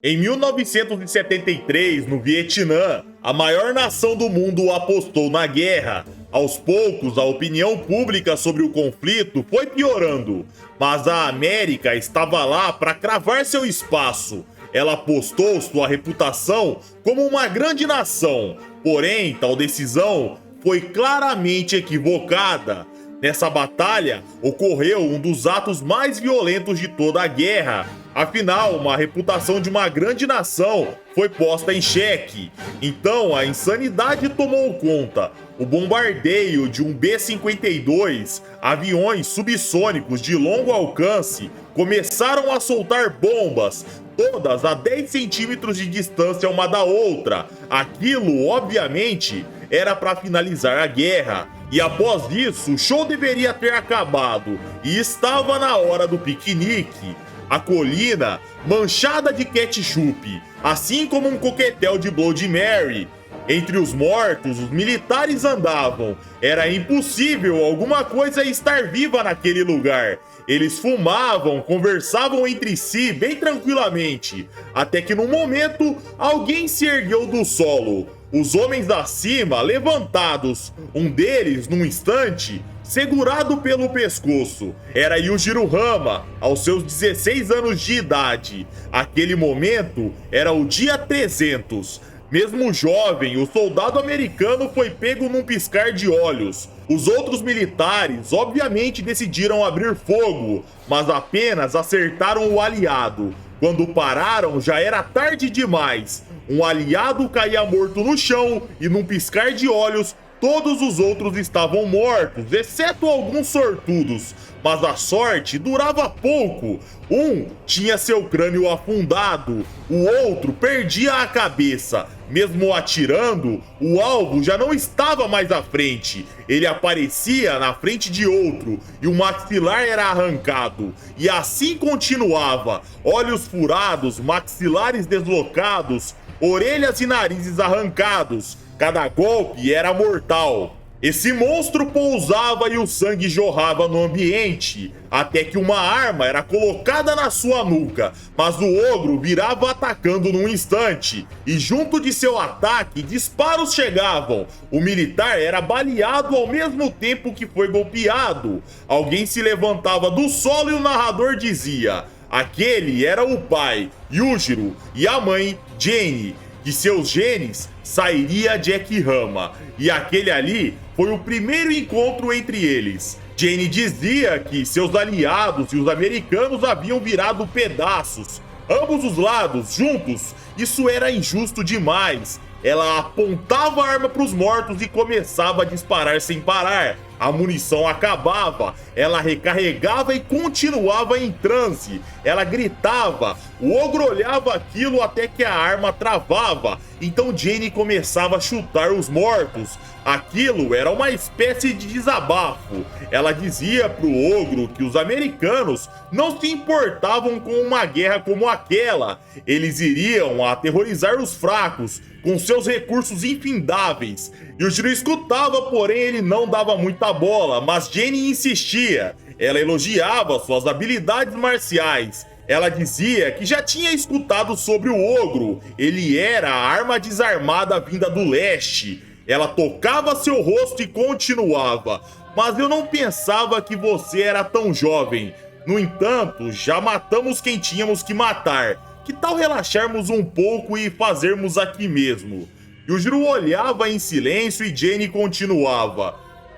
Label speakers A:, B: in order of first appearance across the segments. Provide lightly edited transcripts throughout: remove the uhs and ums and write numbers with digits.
A: Em 1973, no Vietnã, a maior nação do mundo apostou na guerra. Aos poucos, a opinião pública sobre o conflito foi piorando, mas a América estava lá para cravar seu espaço. Ela apostou sua reputação como uma grande nação, porém, tal decisão foi claramente equivocada. Nessa batalha, ocorreu um dos atos mais violentos de toda a guerra. Afinal, uma reputação de uma grande nação foi posta em xeque. Então, a insanidade tomou conta. O bombardeio de um B-52, aviões subsônicos de longo alcance, começaram a soltar bombas, todas a 10 centímetros de distância uma da outra. Aquilo, obviamente, era para finalizar a guerra. E após isso, o show deveria ter acabado e estava na hora do piquenique. A colina manchada de ketchup, assim como um coquetel de Bloody Mary. Entre os mortos, os militares andavam. Era impossível alguma coisa estar viva naquele lugar. Eles fumavam, conversavam entre si bem tranquilamente, até que num momento alguém se ergueu do solo. Os homens acima, levantados, um deles, num instante, segurado pelo pescoço. Era Yujiro Hama, aos seus 16 anos de idade. Aquele momento era o dia 300. Mesmo jovem, o soldado americano foi pego num piscar de olhos. Os outros militares, obviamente, decidiram abrir fogo, mas apenas acertaram o aliado. Quando pararam, já era tarde demais. Um aliado caía morto no chão e, num piscar de olhos, todos os outros estavam mortos, exceto alguns sortudos. Mas a sorte durava pouco. Um tinha seu crânio afundado, o outro perdia a cabeça. Mesmo atirando, o alvo já não estava mais à frente. Ele aparecia na frente de outro e o maxilar era arrancado. E assim continuava. Olhos furados, maxilares deslocados, orelhas e narizes arrancados. Cada golpe era mortal. Esse monstro pousava e o sangue jorrava no ambiente, até que uma arma era colocada na sua nuca, mas o ogro virava atacando num instante, e junto de seu ataque, disparos chegavam. O militar era baleado ao mesmo tempo que foi golpeado. Alguém se levantava do solo e o narrador dizia: aquele era o pai, Yujiro, e a mãe, Jenny. De seus genes sairia Jack Hama, e aquele ali foi o primeiro encontro entre eles. Jenny dizia que seus aliados e os americanos haviam virado pedaços, ambos os lados, juntos. Isso era injusto demais. Ela apontava a arma para os mortos e começava a disparar sem parar. A munição acabava, ela recarregava e continuava em transe. Ela gritava, o ogro olhava aquilo até que a arma travava. Então Jenny começava a chutar os mortos. Aquilo era uma espécie de desabafo. Ela dizia pro ogro que os americanos não se importavam com uma guerra como aquela. Eles iriam aterrorizar os fracos com seus recursos infindáveis. Yujiro escutava, porém ele não dava muita bola, mas Jenny insistia. Ela elogiava suas habilidades marciais. Ela dizia que já tinha escutado sobre o ogro. Ele era a arma desarmada vinda do leste. Ela tocava seu rosto e continuava: mas eu não pensava que você era tão jovem. No entanto, já matamos quem tínhamos que matar. Que tal relaxarmos um pouco e fazermos aqui mesmo? Yujiro olhava em silêncio e Jenny continuava: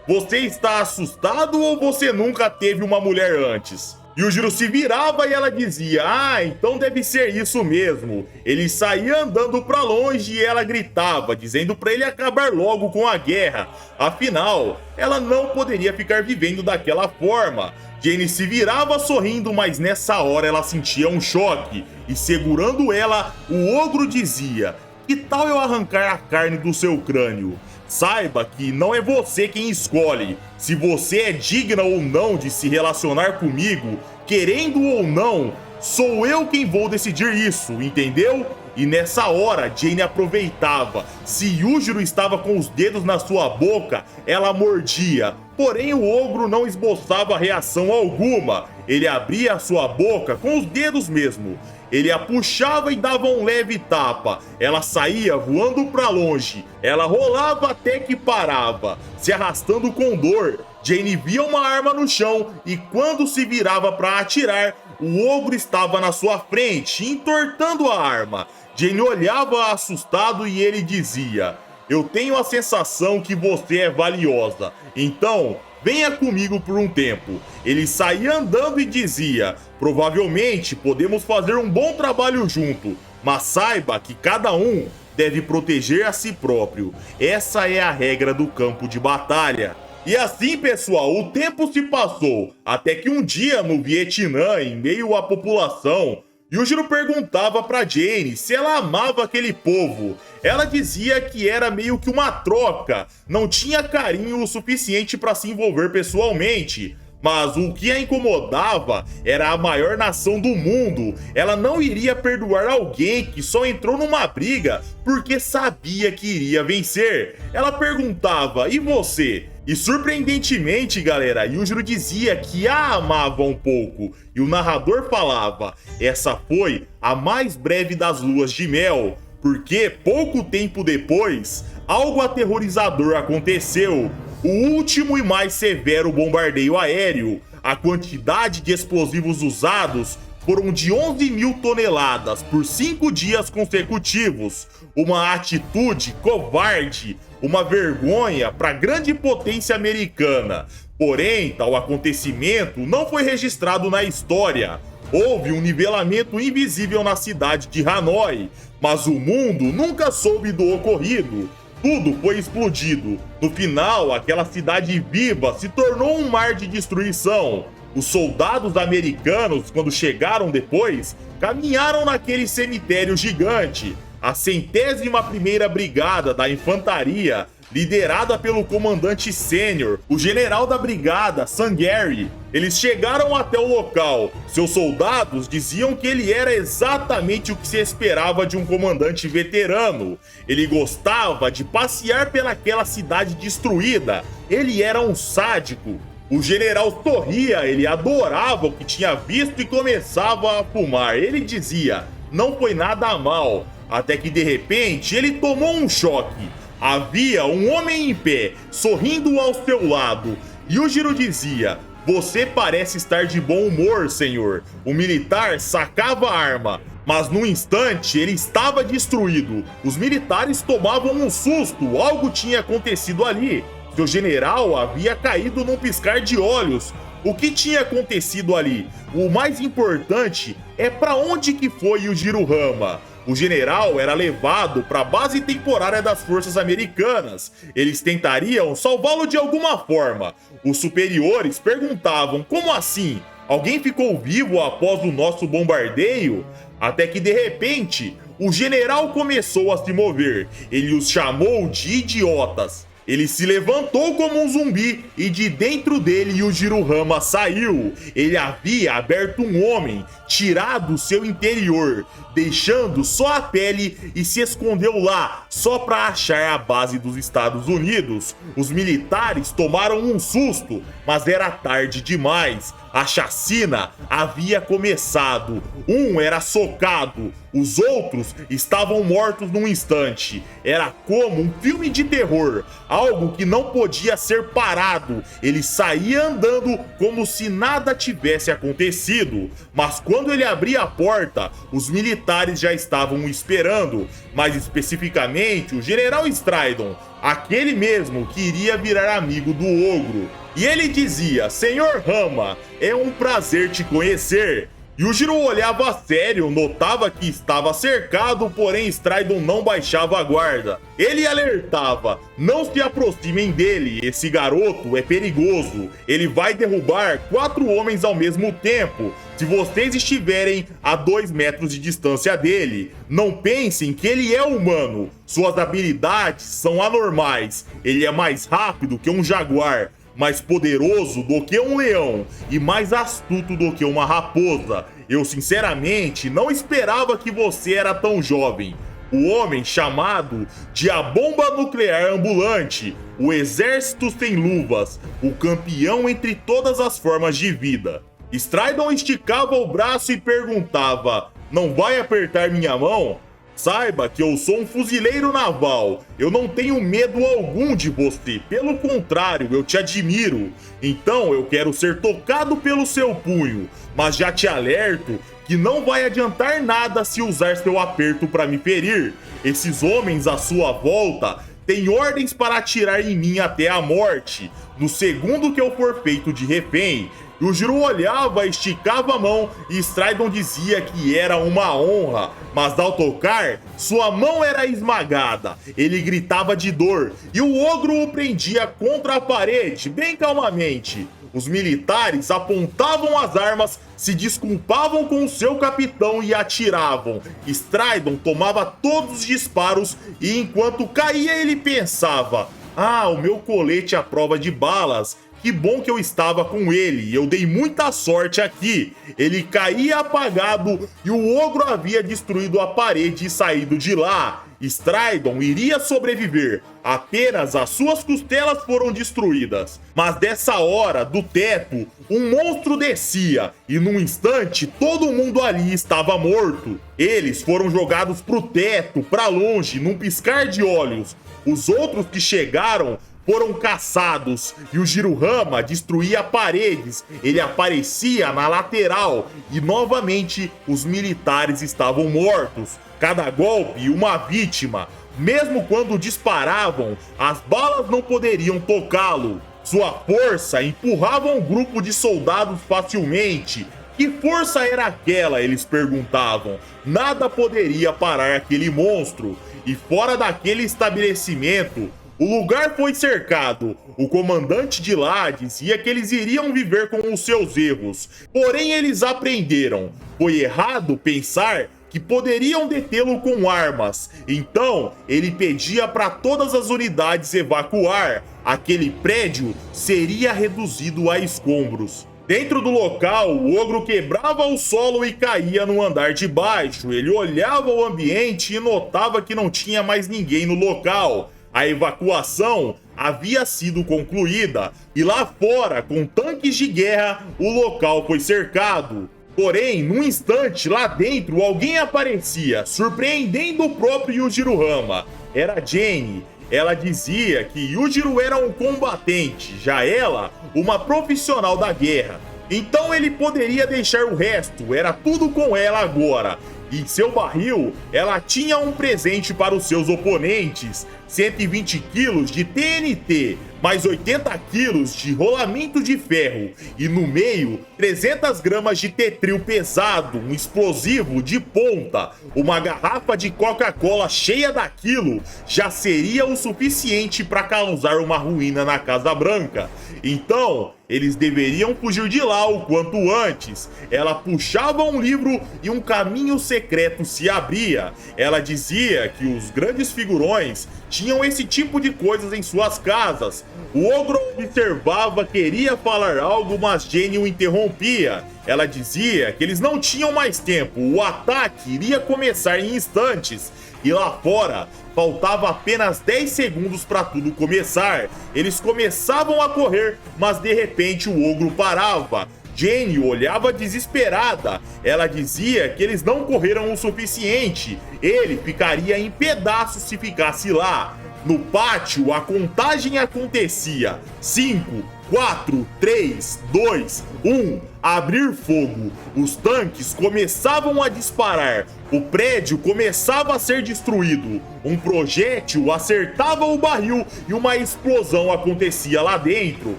A: você está assustado ou você nunca teve uma mulher antes? Yujiro se virava e ela dizia: ah, então deve ser isso mesmo. Ele saía andando pra longe e ela gritava, dizendo pra ele acabar logo com a guerra. Afinal, ela não poderia ficar vivendo daquela forma. Jenny se virava sorrindo, mas nessa hora ela sentia um choque. E segurando ela, o ogro dizia: que tal eu arrancar a carne do seu crânio? Saiba que não é você quem escolhe se você é digna ou não de se relacionar comigo, querendo ou não, sou eu quem vou decidir isso, entendeu? E nessa hora, Jenny aproveitava. Se Yujiro estava com os dedos na sua boca, ela mordia. Porém, o ogro não esboçava reação alguma. Ele abria a sua boca com os dedos mesmo. ele a puxava e dava um leve tapa. Ela saía voando para longe. Ela rolava até que parava, se arrastando com dor. Jane via uma arma no chão e quando se virava para atirar, o ogro estava na sua frente, entortando a arma. Jane olhava assustado e ele dizia: "Eu tenho a sensação que você é valiosa, então venha comigo por um tempo." Ele saía andando e dizia: "Provavelmente podemos fazer um bom trabalho junto, mas saiba que cada um deve proteger a si próprio. Essa é a regra do campo de batalha." E assim, pessoal, o tempo se passou, até que um dia no Vietnã, em meio à população, Yujiro perguntava pra Jane se ela amava aquele povo. Ela dizia que era meio que uma troca, não tinha carinho o suficiente para se envolver pessoalmente. Mas o que a incomodava era a maior nação do mundo. Ela não iria perdoar alguém que só entrou numa briga porque sabia que iria vencer. Ela perguntava: "E você?" E surpreendentemente, galera, Yujiro dizia que a amava um pouco. E o narrador falava: "Essa foi a mais breve das luas de mel." Porque pouco tempo depois, algo aterrorizador aconteceu. O último e mais severo bombardeio aéreo. A quantidade de explosivos usados foram de 11.000 toneladas por 5 dias consecutivos. Uma atitude covarde, uma vergonha para a grande potência americana. Porém, tal acontecimento não foi registrado na história. Houve um nivelamento invisível na cidade de Hanoi, mas o mundo nunca soube do ocorrido. Tudo foi explodido. No final, aquela cidade viva se tornou um mar de destruição. Os soldados americanos, quando chegaram depois, caminharam naquele cemitério gigante. A 101ª Brigada da Infantaria, liderada pelo comandante sênior, o general da brigada, Sangari, eles chegaram até o local. Seus soldados diziam que ele era exatamente o que se esperava de um comandante veterano. Ele gostava de passear pelaquela cidade destruída. Ele era um sádico. O general sorria, ele adorava o que tinha visto e começava a fumar. Ele dizia: "Não foi nada mal." Até que de repente ele tomou um choque. Havia um homem em pé, sorrindo ao seu lado. Yujiro dizia: "Você parece estar de bom humor, senhor." O militar sacava a arma, mas num instante ele estava destruído. Os militares tomavam um susto, algo tinha acontecido ali. Seu general havia caído num piscar de olhos. O que tinha acontecido ali? O mais importante é para onde que foi Yujiro Hama. O general era levado para a base temporária das forças americanas. Eles tentariam salvá-lo de alguma forma. Os superiores perguntavam: "Como assim? Alguém ficou vivo após o nosso bombardeio?" Até que de repente, o general começou a se mover. Ele os chamou de idiotas. Ele se levantou como um zumbi e de dentro dele Yujiro Hama saiu. Ele havia aberto um homem, tirado seu interior, deixando só a pele e se escondeu lá, só para achar a base dos Estados Unidos. Os militares tomaram um susto, mas era tarde demais. A chacina havia começado. Um era socado, os outros estavam mortos num instante. Era como um filme de terror, algo que não podia ser parado. Ele saía andando como se nada tivesse acontecido. Mas quando ele abria a porta, os militares já estavam esperando. Mais especificamente, o general Stridon, aquele mesmo que iria virar amigo do ogro. E ele dizia: "Senhor Hama, é um prazer te conhecer." Yujiro olhava sério, notava que estava cercado, porém Stridon não baixava a guarda. Ele alertava: "Não se aproximem dele, esse garoto é perigoso. Ele vai derrubar 4 homens ao mesmo tempo, se vocês estiverem a 2 metros de distância dele. Não pensem que ele é humano, suas habilidades são anormais. Ele é mais rápido que um jaguar, mais poderoso do que um leão e mais astuto do que uma raposa. Eu sinceramente não esperava que você era tão jovem." O homem chamado de a bomba nuclear ambulante, o exército sem luvas, o campeão entre todas as formas de vida. Stridon esticava o braço e perguntava: Não vai apertar minha mão? Saiba que eu sou um fuzileiro naval. Eu não tenho medo algum de você. Pelo contrário, eu te admiro. Então eu quero ser tocado pelo seu punho. Mas já te alerto que não vai adiantar nada se usar seu aperto para me ferir. Esses homens à sua volta têm ordens para atirar em mim até a morte. No segundo que eu for feito de refém. O Jiro olhava, esticava a mão e Stridon dizia que era uma honra, mas ao tocar, sua mão era esmagada. Ele gritava de dor e o ogro o prendia contra a parede, bem calmamente. Os militares apontavam as armas, se desculpavam com o seu capitão e atiravam. Stridon tomava todos os disparos e enquanto caía ele pensava: "Ah, o meu colete à prova de balas. Que bom que eu estava com ele, eu dei muita sorte aqui." Ele caía apagado e o ogro havia destruído a parede e saído de lá. Stridon iria sobreviver, apenas as suas costelas foram destruídas. Mas dessa hora, do teto, um monstro descia e num instante todo mundo ali estava morto. Eles foram jogados pro teto, pra longe, num piscar de olhos. Os outros que chegaram foram caçados e o Jirohama destruía paredes. Ele aparecia na lateral e novamente os militares estavam mortos. Cada golpe uma vítima. Mesmo quando disparavam, as balas não poderiam tocá-lo. Sua força empurrava um grupo de soldados facilmente. Que força era aquela? Eles perguntavam. Nada poderia parar aquele monstro. E fora daquele estabelecimento, o lugar foi cercado. O comandante de lá dizia que eles iriam viver com os seus erros. Porém, eles aprenderam. Foi errado pensar que poderiam detê-lo com armas. Então, ele pedia para todas as unidades evacuar. Aquele prédio seria reduzido a escombros. Dentro do local, o ogro quebrava o solo e caía no andar de baixo. Ele olhava o ambiente e notava que não tinha mais ninguém no local. A evacuação havia sido concluída e lá fora, com tanques de guerra, o local foi cercado. Porém, num instante, lá dentro, alguém aparecia, surpreendendo o próprio Yujirohama. Era Jenny. Ela dizia que Yujiro era um combatente, já ela, uma profissional da guerra. Então ele poderia deixar o resto, era tudo com ela agora. E em seu barril, ela tinha um presente para os seus oponentes: 120 quilos de TNT, mais 80 quilos de rolamento de ferro e no meio 300 gramas de tetril pesado, um explosivo de ponta. Uma garrafa de Coca-Cola cheia daquilo já seria o suficiente para causar uma ruína na Casa Branca. Então, eles deveriam fugir de lá o quanto antes. Ela puxava um livro e um caminho secreto se abria. Ela dizia que os grandes figurões tinham esse tipo de coisas em suas casas. O ogro observava, queria falar algo, mas Jenny o interrompia. Ela dizia que eles não tinham mais tempo, o ataque iria começar em instantes. E lá fora, faltava apenas 10 segundos para tudo começar. Eles começavam a correr, mas de repente o ogro parava. Jenny olhava desesperada. Ela dizia que eles não correram o suficiente. Ele ficaria em pedaços se ficasse lá. No pátio, a contagem acontecia. 5, 4, 3, 2, 1. Abrir fogo. Os tanques começavam a disparar. O prédio começava a ser destruído. Um projétil acertava o barril e uma explosão acontecia lá dentro.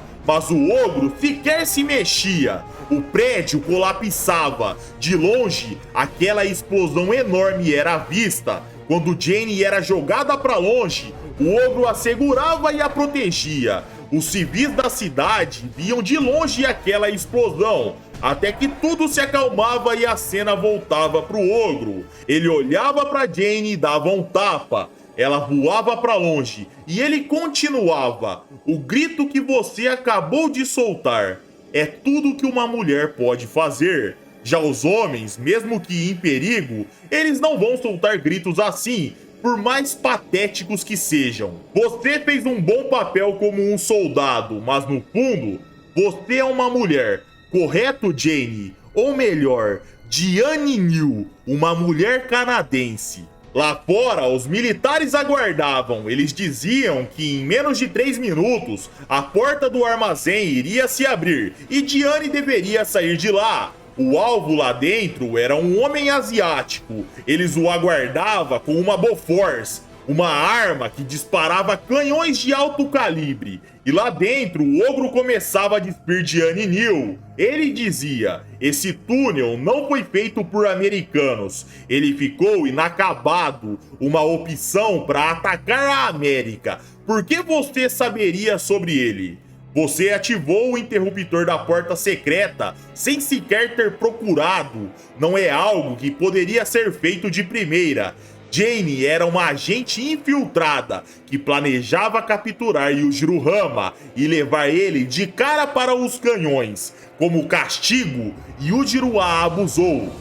A: Mas o ogro sequer se mexia. O prédio colapsava. De longe, aquela explosão enorme era vista. Quando Jenny era jogada para longe, o ogro a segurava e a protegia. Os civis da cidade viam de longe aquela explosão, até que tudo se acalmava e a cena voltava pro ogro. Ele olhava para Jenny e dava um tapa. Ela voava para longe e ele continuava. O grito que você acabou de soltar é tudo que uma mulher pode fazer. Já os homens, mesmo que em perigo, eles não vão soltar gritos assim, por mais patéticos que sejam. Você fez um bom papel como um soldado, mas no fundo, você é uma mulher. Correto, Jenny? Ou melhor, Diane New, uma mulher canadense. Lá fora, os militares aguardavam. Eles diziam que em menos de 3 minutos, a porta do armazém iria se abrir e Diane deveria sair de lá. O alvo lá dentro era um homem asiático. Eles o aguardavam com uma Bofors, uma arma que disparava canhões de alto calibre. E lá dentro, o ogro começava a despir Diane New. Ele dizia: esse túnel não foi feito por americanos. Ele ficou inacabado, uma opção para atacar a América. Por que você saberia sobre ele? Você ativou o interruptor da porta secreta sem sequer ter procurado. Não é algo que poderia ser feito de primeira. Jane era uma agente infiltrada que planejava capturar Yujiro Hama e levar ele de cara para os canhões. Como castigo, Yujiro a abusou.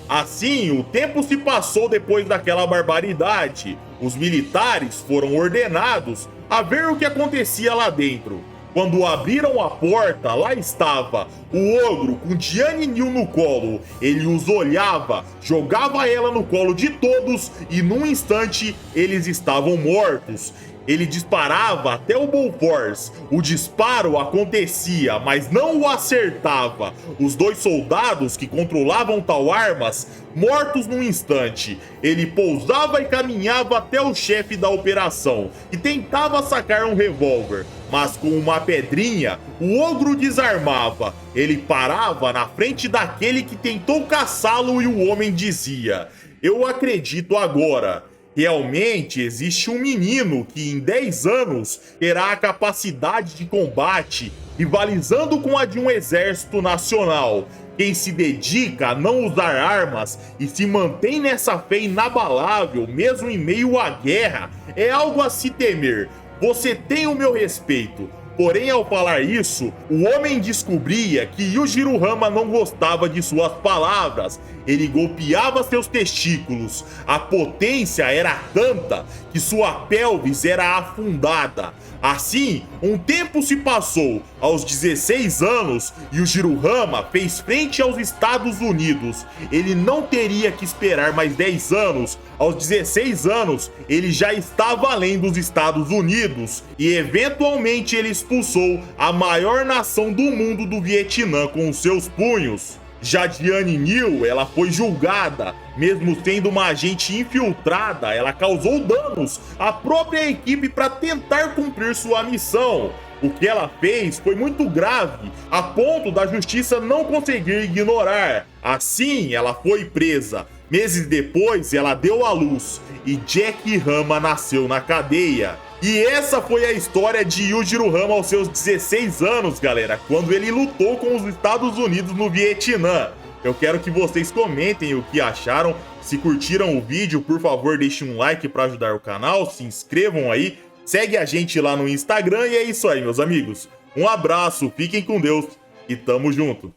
A: Assim, o tempo se passou depois daquela barbaridade. Os militares foram ordenados a ver o que acontecia lá dentro. Quando abriram a porta, lá estava o ogro com Diane New no colo. Ele os olhava, jogava ela no colo de todos e num instante eles estavam mortos. Ele disparava até o Bofors. O disparo acontecia, mas não o acertava. Os 2 soldados que controlavam tal armas, mortos num instante. Ele pousava e caminhava até o chefe da operação e tentava sacar um revólver. Mas com uma pedrinha, o ogro desarmava. Ele parava na frente daquele que tentou caçá-lo e o homem dizia: "Eu acredito agora. Realmente existe um menino que em 10 anos terá a capacidade de combate rivalizando com a de um exército nacional. Quem se dedica a não usar armas e se mantém nessa fé inabalável mesmo em meio à guerra é algo a se temer. Você tem o meu respeito." Porém, ao falar isso, o homem descobria que Yujiro Hama não gostava de suas palavras. Ele golpeava seus testículos. A potência era tanta que sua pelvis era afundada. Assim, um tempo se passou. Aos 16 anos, Yujiro Hama fez frente aos Estados Unidos. Ele não teria que esperar mais 10 anos. Aos 16 anos, ele já estava além dos Estados Unidos e eventualmente ele expulsou a maior nação do mundo do Vietnã com os seus punhos. Já Diane New, ela foi julgada. Mesmo sendo uma agente infiltrada, ela causou danos à própria equipe para tentar cumprir sua missão. O que ela fez foi muito grave, a ponto da justiça não conseguir ignorar. Assim, ela foi presa. Meses depois, ela deu à luz e Jack Hama nasceu na cadeia. E essa foi a história de Yujiro Hama aos seus 16 anos, galera, quando ele lutou com os Estados Unidos no Vietnã. Eu quero que vocês comentem o que acharam. Se curtiram o vídeo, por favor, deixem um like para ajudar o canal, se inscrevam aí, segue a gente lá no Instagram e é isso aí, meus amigos. Um abraço, fiquem com Deus e tamo junto.